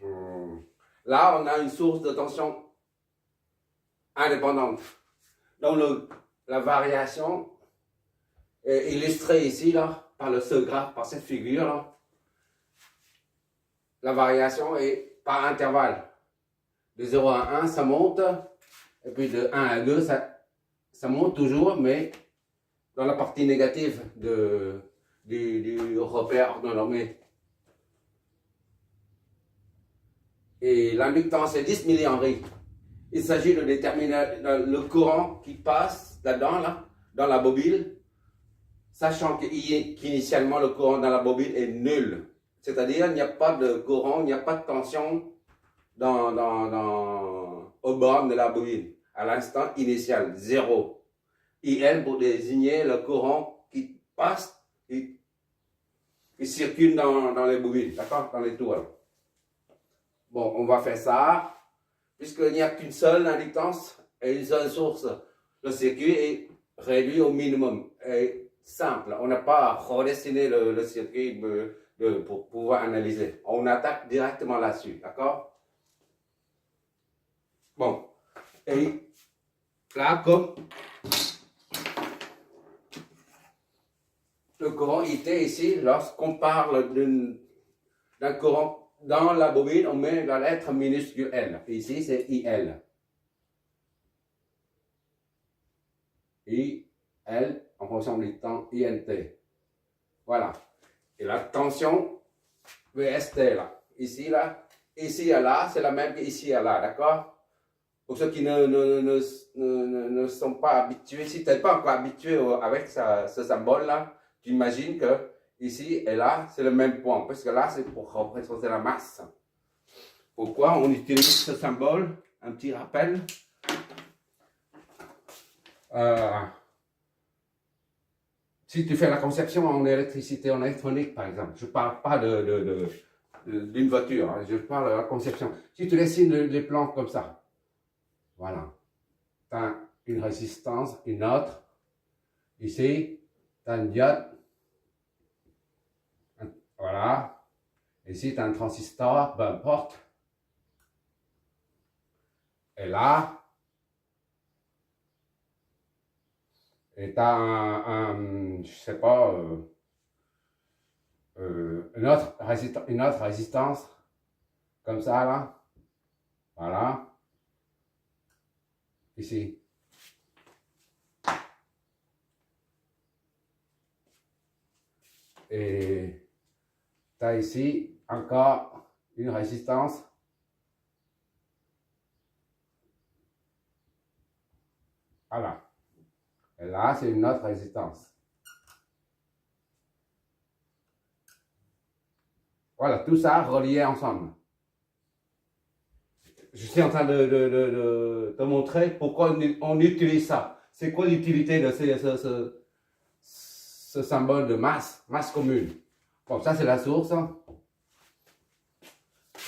Là, on a une source de tension indépendante. Donc, la variation est illustrée ici, là, par ce graphe, par cette figure, là. La variation est par intervalle. De 0 à 1, ça monte. Et puis de 1 à 2, ça monte toujours, mais dans la partie négative du repère orthonormé. Et l'inductance est 10 millihenry. Il s'agit de déterminer le courant qui passe là-dedans, là, dans la bobine, sachant qu'initialement le courant dans la bobine est nul. C'est-à-dire qu'il n'y a pas de courant, il n'y a pas de tension au borne de la bobine. À l'instant initial, 0. IL pour désigner le courant qui passe, qui circule dans les bobines, d'accord, dans les tours. Bon, on va faire ça. Puisqu'il n'y a qu'une seule inductance et une seule source, le circuit est réduit au minimum. Et simple, on n'a pas redessiné le circuit pour pouvoir analyser. On attaque directement là-dessus, d'accord? Bon, et là, comme le courant IT ici, lorsqu'on parle d'un courant dans la bobine, on met la lettre minuscule L. Ici, c'est IL. IL en fonction du temps INT. Voilà. Et la tension VST là. Ici, là. Ici à là, c'est la même qu'ici à là, d'accord? Pour ceux qui ne sont pas habitués, si tu n'es pas encore habitué avec ce symbole-là, tu imagines que ici et là, c'est le même point, parce que là, c'est pour représenter la masse. Pourquoi on utilise ce symbole? Un petit rappel. Si tu fais la conception en électricité, en électronique, par exemple, je ne parle pas d'une voiture, hein, je parle de la conception. Si tu dessines les plans comme ça, voilà, tu as une résistance, une autre. Ici, tu as une diode. Voilà. Ici, tu as un transistor, peu importe. Et là, tu as je sais pas, une autre résistance, comme ça, là. Voilà. Ici. Et tu as ici encore une résistance. Voilà. Et là, c'est une autre résistance. Voilà, tout ça relié ensemble. Je suis en train de te montrer pourquoi on utilise ça. C'est quoi l'utilité de ce symbole de masse commune? Bon, ça c'est la source.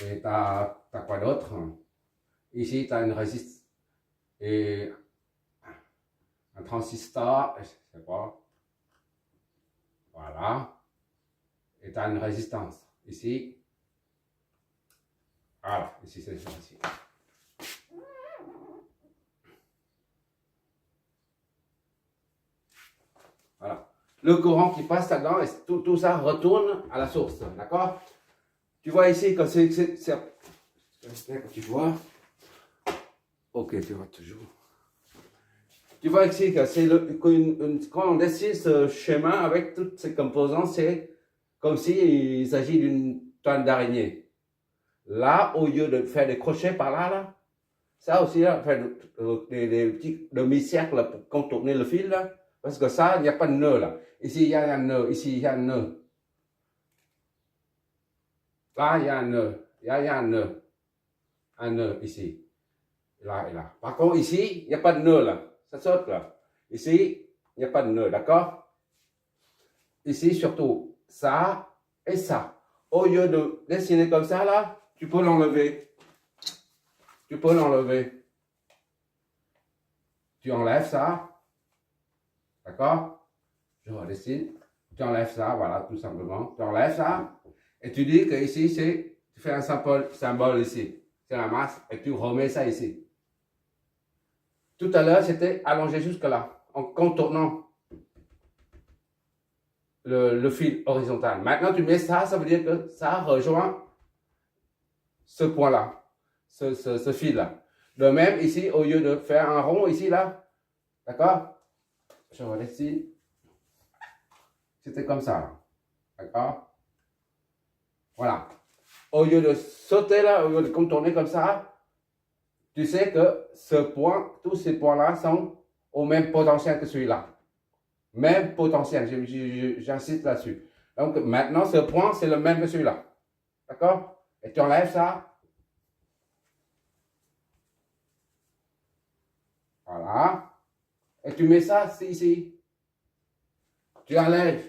Et tu as quoi d'autre? Ici, tu as une résistance et un transistor, je sais pas. Voilà. Et tu as une résistance. Ici. Voilà, ici c'est ça ici. Voilà. Le courant qui passe là-dedans, tout ça retourne à la source, d'accord? Tu vois ici que tu vois. Ok, tu vois toujours. Tu vois ici que c'est quand on dessine ce schéma avec toutes ces composants, c'est comme s'il s'agit d'une toile d'araignée. Là, au lieu de faire des crochets par là, ça aussi, là, faire des petits demi-cercles pour contourner le fil, là, parce que ça, il n'y a pas de nœud, là. Ici, il y a un nœud, ici, il y a un nœud. Là, il y a un nœud, il y a un nœud ici, là et là. Par contre, ici, il n'y a pas de nœud, là. Ça saute, là. Ici, il n'y a pas de nœud, d'accord? Ici, surtout, ça et ça. Au lieu de dessiner comme ça, là, tu peux l'enlever. Tu peux l'enlever. Tu enlèves ça. D'accord? Je redessine. Tu enlèves ça, voilà, tout simplement. Tu enlèves ça. Et tu dis que ici, c'est tu fais un symbole ici. C'est la masse et tu remets ça ici. Tout à l'heure, c'était allongé jusque là, en contournant le fil horizontal. Maintenant, tu mets ça, ça veut dire que ça rejoint ce point-là, ce fil-là. De même, ici, au lieu de faire un rond ici, là, d'accord? Je redescends ici. C'était comme ça, d'accord? Voilà. Au lieu de sauter là, au lieu de contourner comme ça, tu sais que ce point, tous ces points-là sont au même potentiel que celui-là. Même potentiel, j'insiste là-dessus. Donc maintenant, ce point, c'est le même que celui-là. D'accord? Et tu enlèves ça. Voilà. Et tu mets ça ici. Tu allèges.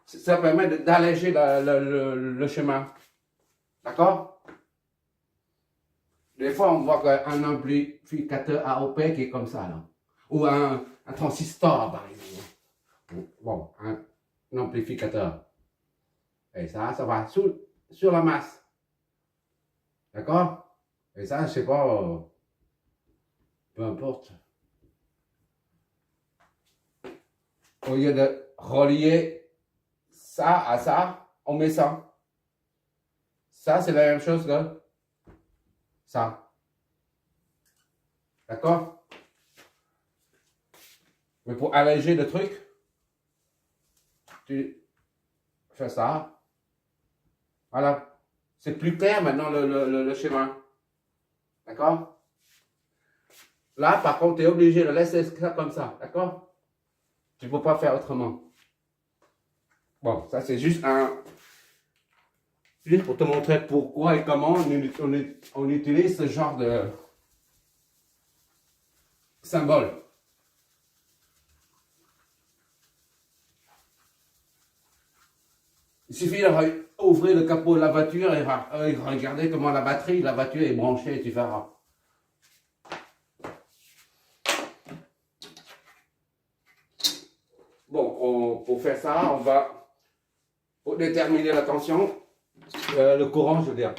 Ça permet d'alléger le chemin. D'accord? Des fois, on voit qu'un amplificateur AOP qui est comme ça, là. Ou un transistor, par exemple. Bon, un amplificateur. Et ça va sur la masse. D'accord? Et ça, je sais pas, peu importe. Au lieu de relier ça à ça, on met ça. Ça, c'est la même chose que ça. D'accord? Mais pour alléger le truc, tu fais ça. Voilà. C'est plus clair maintenant le schéma. D'accord? Là, par contre, tu es obligé de laisser ça comme ça. D'accord? Tu ne peux pas faire autrement. Bon, ça c'est juste pour te montrer pourquoi et comment on utilise ce genre de symbole. Il suffit d'ouvrir le capot de la voiture et regarder comment la batterie de la voiture est branchée et tu verras. Bon, pour faire ça, on va, pour déterminer la tension, le courant, je veux dire.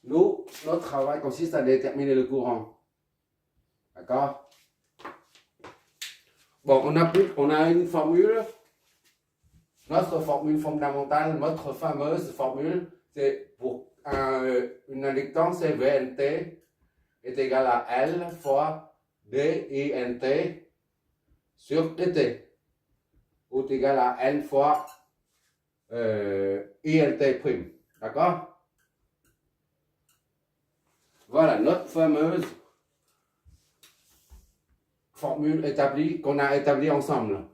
Nous, notre travail consiste à déterminer le courant. D'accord? Bon, on a une formule. Notre formule fondamentale, notre fameuse formule, c'est pour une inductance, c'est VNT est égal à L fois DINT sur DT. Ou est égal à N fois ILT prime. D'accord? Voilà notre fameuse formule établie, qu'on a établie ensemble.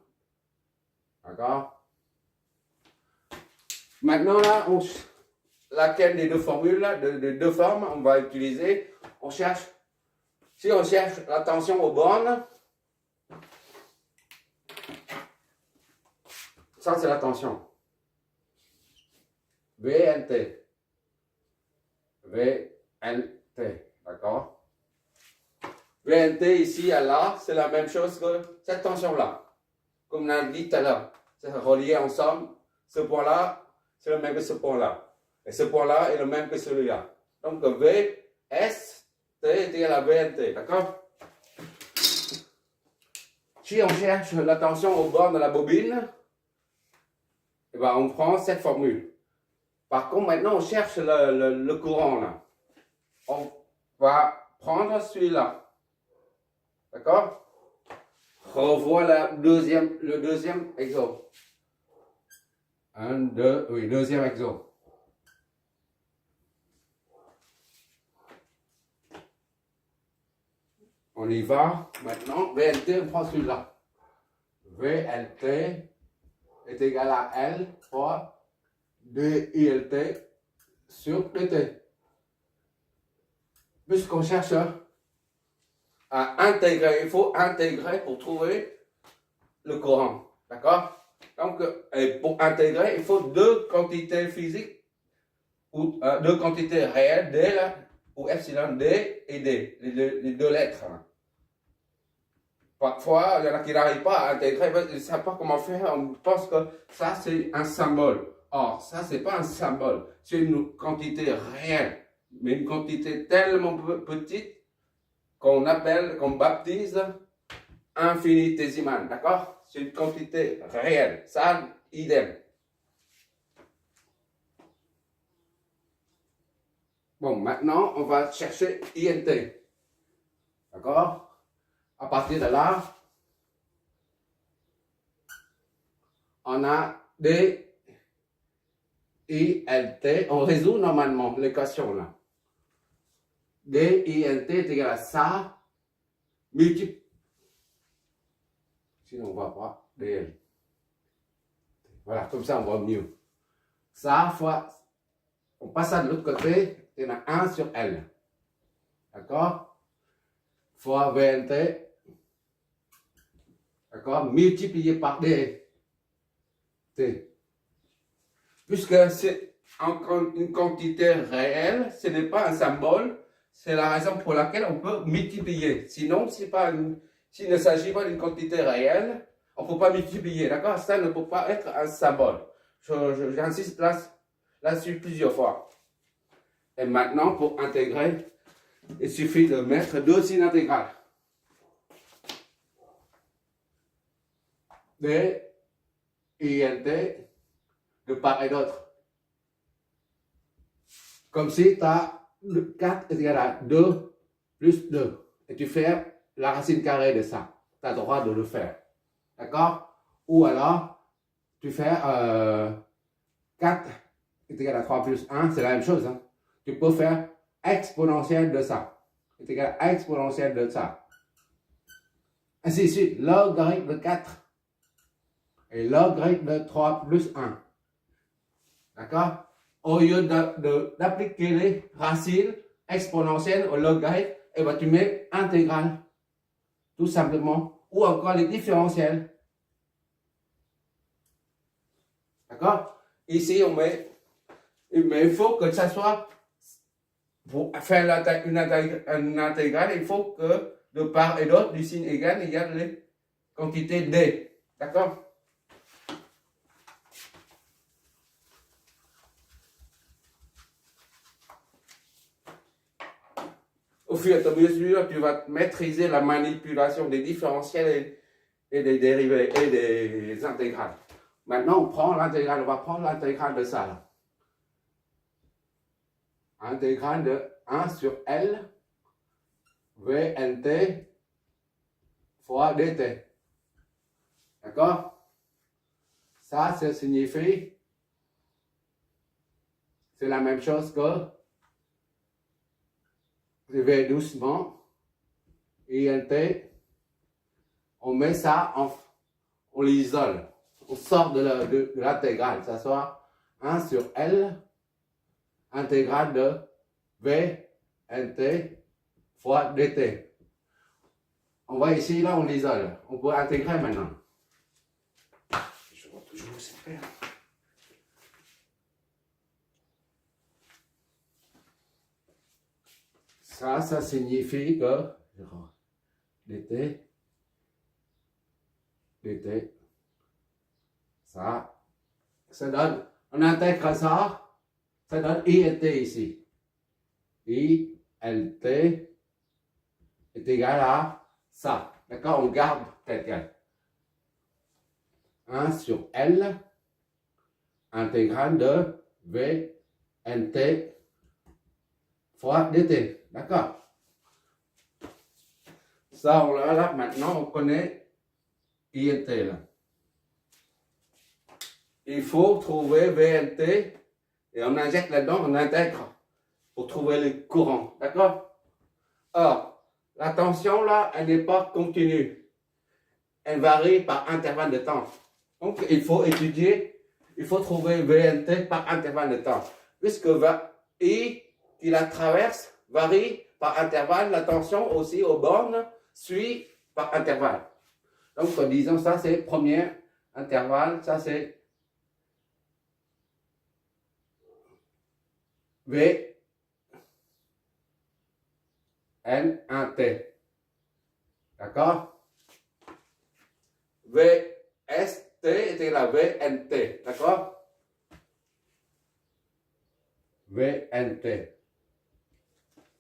D'accord? Maintenant, là, laquelle des deux formules, là, de deux formes, on va utiliser. On cherche, si on cherche la tension aux bornes, ça c'est la tension. VNT. VNT. D'accord? VNT ici à là, c'est la même chose que cette tension-là. Comme on a dit tout à l'heure, c'est relié ensemble. Ce point-là, c'est le même que ce point-là. Et ce point-là est le même que celui-là. Donc VS, T est égal à VNT. D'accord? Si on cherche la tension au bord de la bobine, eh ben, on prend cette formule. Par contre, maintenant, on cherche le courant. Là. On va prendre celui-là. D'accord? Revois le deuxième exo. Deuxième exo. On y va. Maintenant, VLT, on prend celui-là. VLT est égal à L fois DILT sur PT. Puisqu'on cherche à intégrer, il faut intégrer pour trouver le courant. D'accord? Donc, pour intégrer, il faut deux quantités physiques ou deux quantités réelles, D là, ou epsilon D et D, les deux lettres. Parfois, il y en a qui n'arrivent pas à intégrer, ils ne savent pas comment faire, on pense que ça c'est un symbole. Or, ça, c'est pas un symbole, c'est une quantité réelle, mais une quantité tellement petite qu'on appelle, qu'on baptise infinitésimale, d'accord? C'est une quantité réelle, ça, idem. Bon, maintenant, on va chercher INT, d'accord? À partir de là, on a des INT, on résout normalement l'équation là. DINT est égal à ça, multiplié. Sinon, on ne voit pas DL. Voilà, comme ça, on voit mieux. Ça fois, on passe ça de l'autre côté, il y en a 1 sur L. D'accord? Fois VNT. D'accord? Multiplié par D. T. Puisque c'est une quantité réelle, ce n'est pas un symbole, c'est la raison pour laquelle on peut multiplier. Sinon, s'il ne s'agit pas d'une quantité réelle, on ne peut pas multiplier. D'accord? Ça ne peut pas être un symbole. J'insiste là-dessus plusieurs fois. Et maintenant, pour intégrer, il suffit de mettre deux signes intégrales. D, INT, de part et d'autre. Comme si tu as 4 est égal à 2 plus 2. Et tu fais la racine carrée de ça. Tu as le droit de le faire. D'accord? Ou alors, tu fais 4 est égal à 3 plus 1, c'est la même chose. Hein? Tu peux faire exponentielle de ça. Est égal à exponentielle de ça. Ainsi de suite. Logarithme de 4 et logarithme de 3 plus 1. D'accord? Au lieu d'appliquer les racines exponentielles au logarithme, et ben tu mets intégrale. Tout simplement. Ou encore les différentiels. D'accord? Ici, on met. Mais il faut que ça soit. Pour faire une intégrale, il faut que de part et d'autre du signe égal, il y a les quantités D. D'accord? Au fur et à mesure, tu vas maîtriser la manipulation des différentiels et des dérivés et des intégrales. Maintenant, on prend l'intégrale, on va prendre l'intégrale de ça. Là. Intégrale de 1 sur L, VNT fois DT. D'accord? Ça signifie, c'est la même chose que je vais doucement, INT, on met ça, on l'isole, on sort de l'intégrale, ça soit 1 sur L, intégrale de VNT fois DT. On voit ici, là, on l'isole. On peut intégrer maintenant. Je vois toujours c'est faire. Ça signifie que DT, ça donne, on intègre ça donne INT ici. INT est égal à ça. D'accord? On garde tel quel. 1 sur L, intégrale de VNT fois DT. D'accord? Ça, là, maintenant, on connaît INT. Là. Il faut trouver VNT et on injecte là-dedans, on intègre pour trouver le courant. D'accord? Or, la tension, là, elle n'est pas continue. Elle varie par intervalle de temps. Donc, il faut étudier, il faut trouver VNT par intervalle de temps. Puisque I qui la traverse varie par intervalle, la tension aussi aux bornes suit par intervalle. Donc, disons, ça c'est premier intervalle, ça c'est V N1T. D'accord? VST est égal à VNT. D'accord? VNT.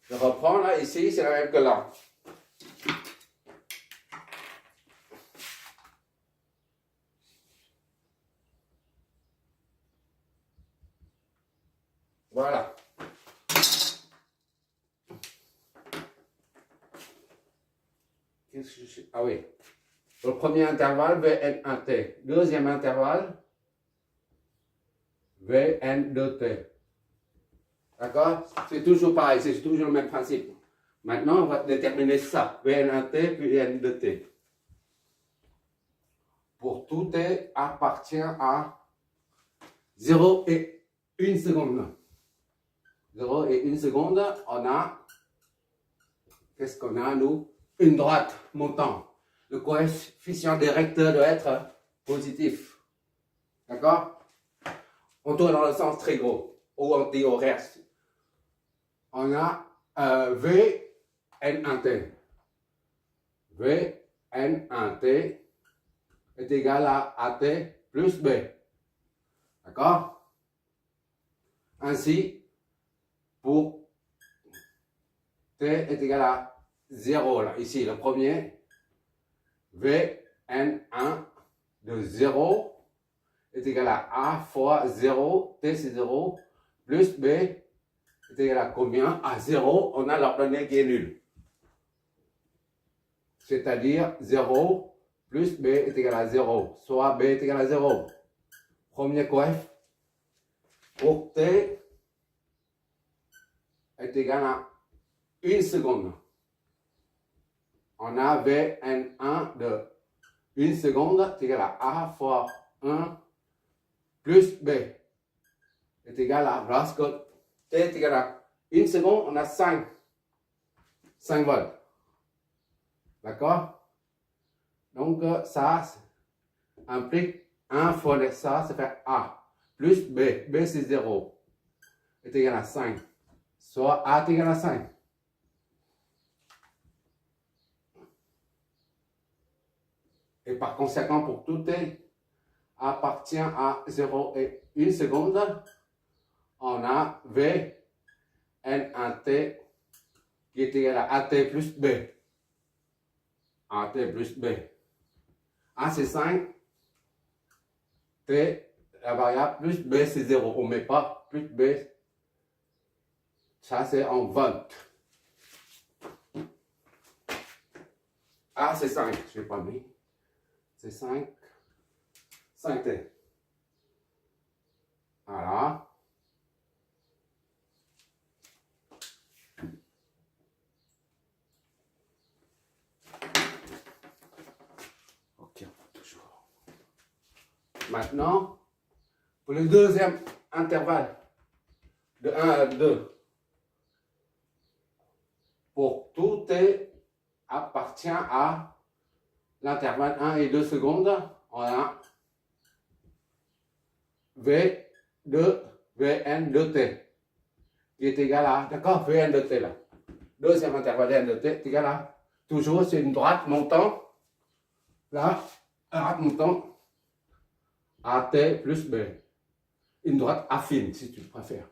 Je reprends là, ici, c'est la même que là. Voilà. Qu'est-ce que je sais? Ah oui. Le premier intervalle, VN1T. Deuxième intervalle, VN2T. D'accord? C'est toujours pareil, c'est toujours le même principe. Maintenant, on va déterminer ça. VN1T puis VN2T. Pour tout T appartient à 0 et 1 seconde. 0 et 1 seconde, on a, qu'est-ce qu'on a nous? Une droite montant. Le coefficient directeur doit être positif. D'accord? On tourne dans le sens très gros, ou anti-horaire. On a VN1T. VN1T est égal à AT plus B. D'accord? Ainsi, pour T est égal à 0, là, ici, le premier, VN1 de 0 est égal à A fois 0, T c'est 0, plus B est égal à combien? À 0, on a l'ordonnée qui est nulle. C'est-à-dire 0 plus B est égal à 0, soit B est égal à 0. Premier coef, pour T est égal à 1 seconde. On a VN1 de 1 seconde est égal à A fois 1 plus B est égal à, lorsque T est égal à 1 seconde, on a 5 volts. D'accord? Donc, ça implique 1 fois ça fait A plus B. B c'est 0 est égal à 5. Soit A est égal à 5. Et par conséquent, pour tout T appartient à 0 et 1 seconde, on a V N1T qui est égal à AT plus B. AT plus B. A c'est 5. T, la variable plus B c'est 0. On ne met pas plus B. Ça c'est en volt. A c'est 5. Je n'ai pas mis. C'est 5. 5T. Voilà. Ok, toujours. Maintenant, pour le deuxième intervalle, de 1 à 2, pour tout T appartient à l'intervalle 1 et 2 secondes, on a V de Vn de T qui est égal à, d'accord, Vn de T là. Deuxième intervalle N de T est égal à, toujours c'est une droite montant, là, droite montant, AT plus B. Une droite affine si tu préfères.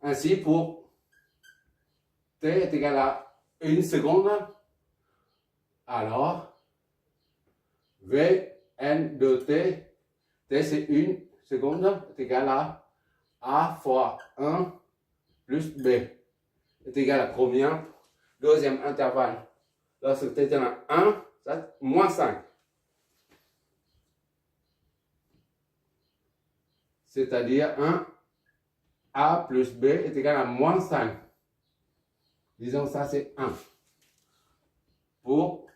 Ainsi pour T est égal à 1 seconde, alors Vn de T, T c'est 1 seconde, est égal à A fois 1 plus B est égal à combien? Deuxième intervalle. Lorsque T est égal à 1, ça moins 5. C'est-à-dire 1 A plus B est égal à moins 5. Disons ça c'est 1. Pour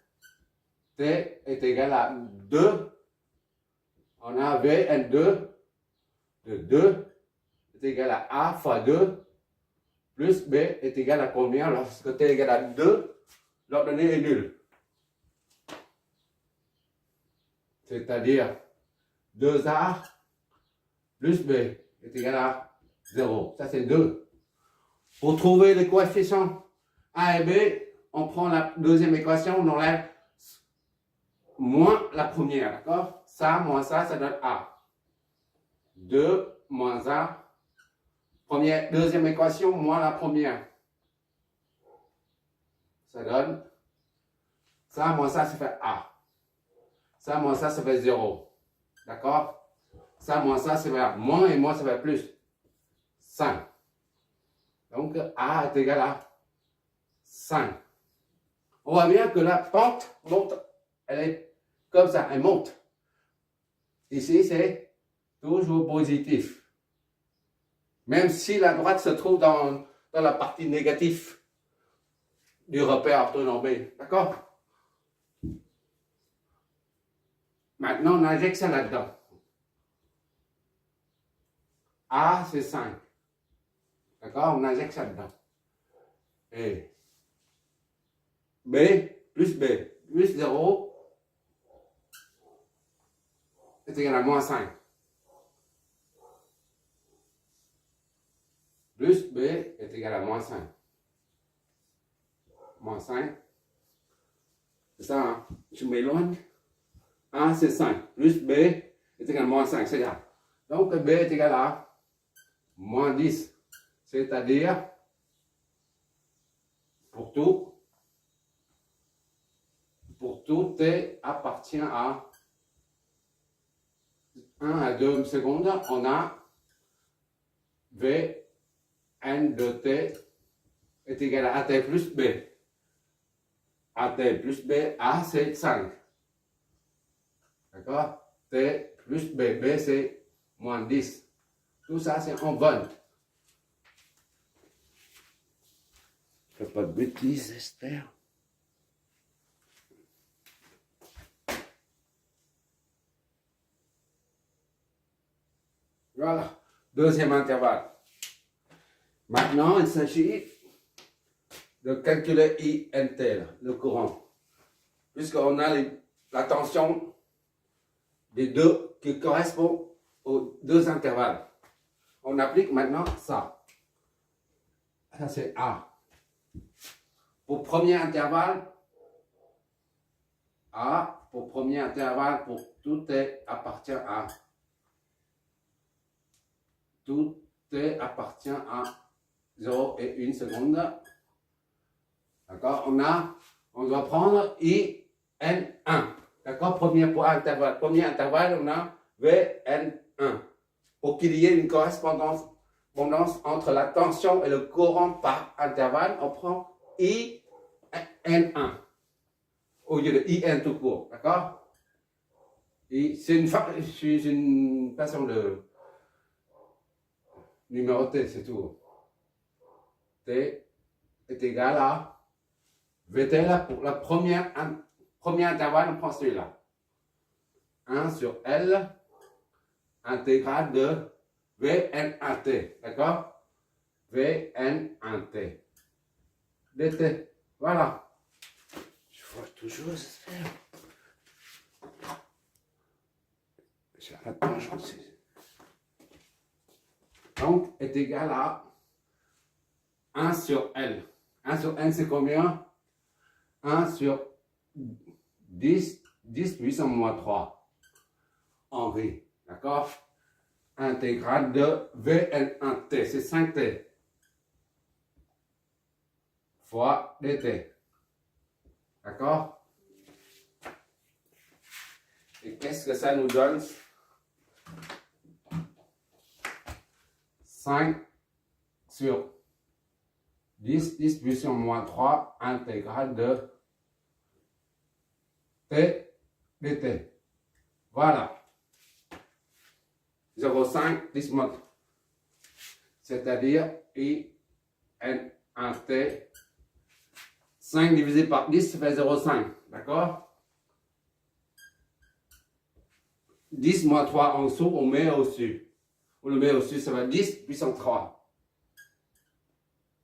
T est égal à 2. On a Vn2 de 2 est égal à A fois 2 plus B est égal à combien? Lorsque T est égal à 2, l'ordonnée est nulle. C'est-à-dire 2A plus B est égal à 0. Ça c'est 2. Pour trouver les coefficients A et B, on prend la deuxième équation, on enlève moins la première, d'accord? Ça, moins ça donne A. 2 moins A Deuxième équation moins la première. Ça donne ça moins ça fait A. Ça moins ça fait 0. D'accord? Ça moins ça fait moins et moins ça fait plus. 5. Donc A est égal à 5. On voit bien que la pente monte. Elle est comme ça, elle monte. Ici, c'est toujours positif. Même si la droite se trouve dans la partie négative du repère orthonormé. D'accord? Maintenant, on injecte ça là-dedans. A, c'est 5. D'accord? On injecte ça dedans. Et B plus 0 est égal à moins 5. Plus B est égal à moins 5. Moins 5. C'est ça, hein? Je m'éloigne. 1, c'est 5. Plus B est égal à moins 5. C'est ça. Donc B est égal à moins 10. C'est-à-dire, pour tout T appartient à 1 à 2 secondes, on a V N de T est égal à AT plus B. AT plus B, A c'est 5. D'accord? T plus B, B c'est moins 10. Tout ça c'est en volts. Fais pas de bêtises, Esther. Voilà, deuxième intervalle. Maintenant, il s'agit de calculer INT, le courant. Puisqu'on a la tension des deux qui correspond aux deux intervalles. On applique maintenant ça. Ça c'est A. Pour premier intervalle, A, pour premier intervalle, pour tout T appartient à. Tout T appartient à 0 et 1 seconde. D'accord? On doit prendre IN1. D'accord? Premier intervalle, on a VN1. Pour qu'il y ait une correspondance entre la tension et le courant par intervalle, on prend IN1 au lieu de IN tout court. D'accord? C'est une façon de numéroter, c'est tout. T est égal à VT là pour la premier intervalle, on prend celui-là. 1 sur L intégrale de Vn1t. D'accord? Vn1t. dt. Voilà. Je vois toujours, j'espère. Attends, je sais. Donc, est égal à 1 sur L. 1 sur N, c'est combien? 1 sur 10 puissance moins 3 Henri. D'accord? Intégrale de Vn1t, c'est 5t. Fois dt. D'accord? Et qu'est-ce que ça nous donne? 5 sur 10 puissance moins 3 intégrale de T dt. Voilà. 0,5 10 moins. C'est-à-dire IN1T. 5 divisé par 10, ça fait 0,5. D'accord? 10 moins 3 en dessous, on met au-dessus. On le met au-dessus, ça va 10 puissance 3.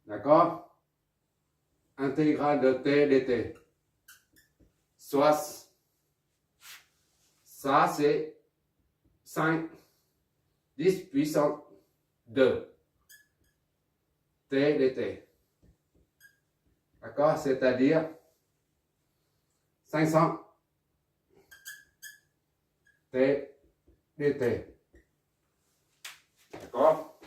D'accord? Intégrale de T dt. Soit ça, c'est 5, 10 puissance 2. T dt. D'accord? C'est-à-dire 500 T dt. D'accord?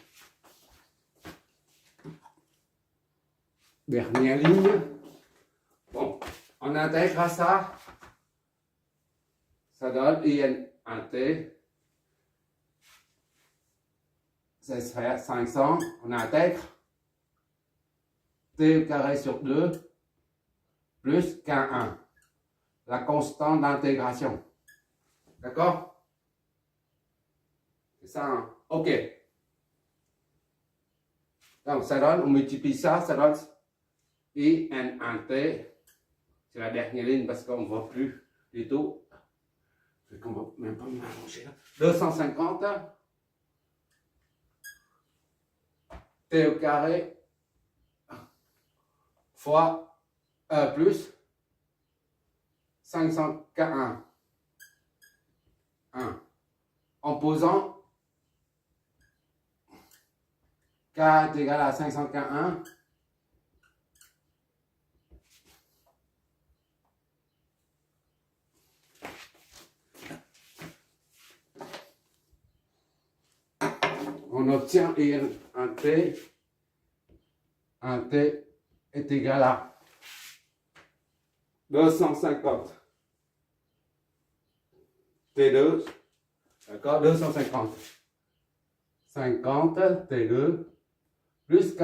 Dernière ligne. Bon, on intègre ça. Ça donne IN en T. Ça serait 500. On intègre T au carré sur 2 plus K1. La constante d'intégration. D'accord? C'est ça, hein? OK. Donc, ça donne, on multiplie ça, ça donne IN en T. C'est la dernière ligne parce qu'on ne voit plus du tout. On ne va même pas m'arranger là. 250 T au carré fois plus 500 K1. 1. En posant K est égal à 500 K1. On obtient un T est égal à 250 T2, d'accord, 250 50 T2 plus K,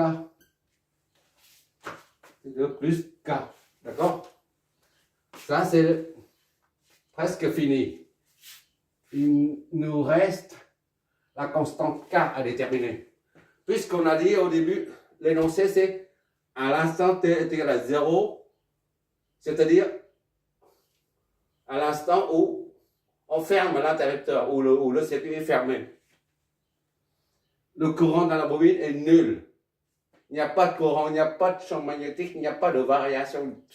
T2 plus K, d'accord. Ça c'est presque fini. Il nous reste la constante K à déterminer. Puisqu'on a dit au début, l'énoncé c'est à l'instant T est égal à 0, c'est-à-dire à l'instant où on ferme l'interrupteur, où le circuit est fermé. Le courant dans la bobine est nul. Il n'y a pas de courant, il n'y a pas de champ magnétique, il n'y a pas de variation